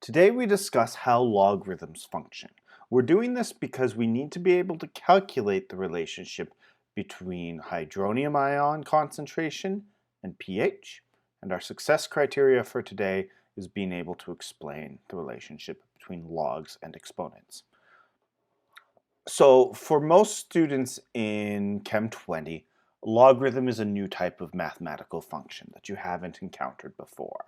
Today we discuss how logarithms function. We're doing this because we need to be able to calculate the relationship between hydronium ion concentration and pH, and our success criteria for today is being able to explain the relationship between logs and exponents. So for most students in Chem 20, logarithm is a new type of mathematical function that you haven't encountered before.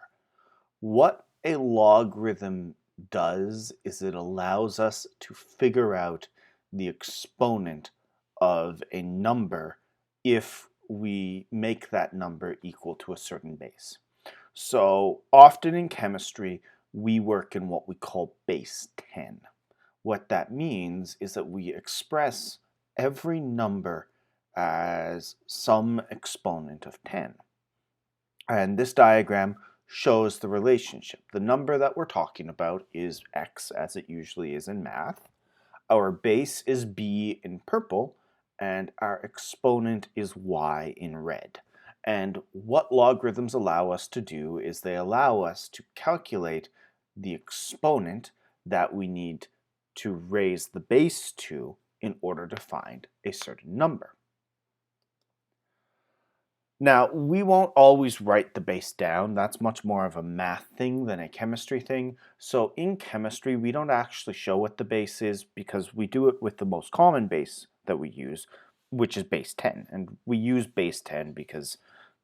What a logarithm does is it allows us to figure out the exponent of a number if we make that number equal to a certain base. So often in chemistry, we work in what we call base 10. What that means is that we express every number as some exponent of 10. And this diagram shows the relationship. The number that we're talking about is x, as it usually is in math. Our base is b in purple, and our exponent is y in red. And what logarithms allow us to do is they allow us to calculate the exponent that we need to raise the base to in order to find a certain number. Now, we won't always write the base down. That's much more of a math thing than a chemistry thing. So in chemistry, we don't actually show what the base is because we do it with the most common base that we use, which is base 10. And we use base 10 because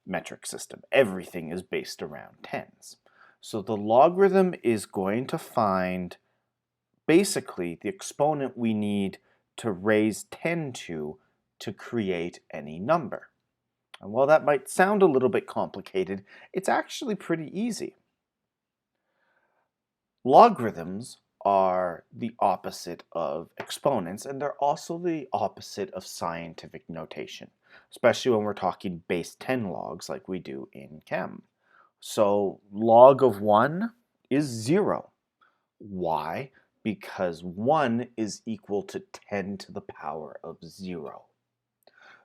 metric system, everything is based around tens. So the logarithm is going to find basically the exponent we need to raise 10 to create any number. And while that might sound a little bit complicated, it's actually pretty easy. Logarithms are the opposite of exponents, and they're also the opposite of scientific notation, especially when we're talking base 10 logs like we do in Chem. So log of 1 is 0. Why? Because 1 is equal to 10 to the power of 0.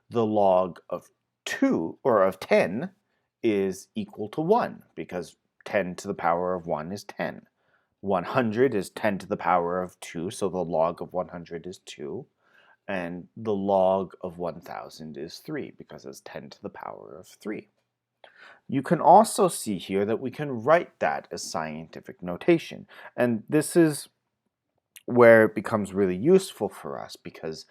The log of 2 or of 10 is equal to 1 because 10 to the power of 1 is 10. 100 is 10 to the power of 2, so the log of 100 is 2. And the log of 1000 is 3 because it's 10 to the power of 3. You can also see here that we can write that as scientific notation. And this is where it becomes really useful for us because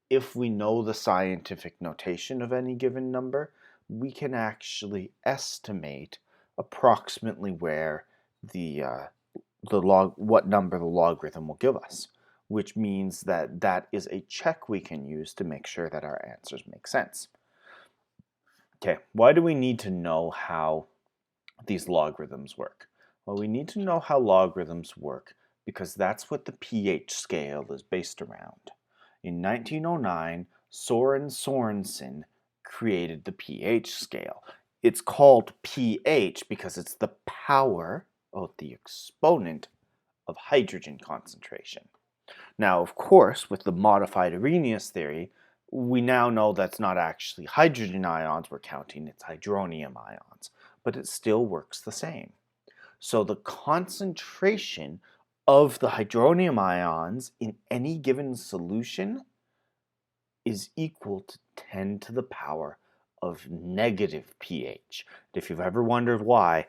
if we know the scientific notation of any given number, we can actually estimate approximately where what number the logarithm will give us, which means that that is a check we can use to make sure that our answers make sense. Okay, why do we need to know how these logarithms work? Well, we need to know how logarithms work because that's what the pH scale is based around. In 1909, Soren Sorensen created the pH scale. It's called pH because it's the power of the exponent of hydrogen concentration. Now, of course, with the modified Arrhenius theory, we now know that's not actually hydrogen ions we're counting, it's hydronium ions, but it still works the same. So the concentration of the hydronium ions in any given solution is equal to 10 to the power of negative pH. If you've ever wondered why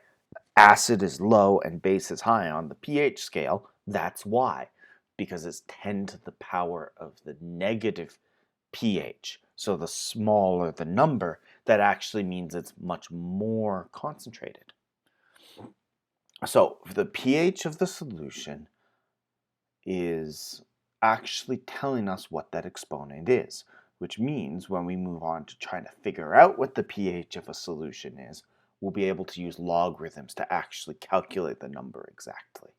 acid is low and base is high on the pH scale, that's why. Because it's 10 to the power of the negative pH. So the smaller the number, that actually means it's much more concentrated. So the pH of the solution is actually telling us what that exponent is, which means when we move on to trying to figure out what the pH of a solution is, we'll be able to use logarithms to actually calculate the number exactly.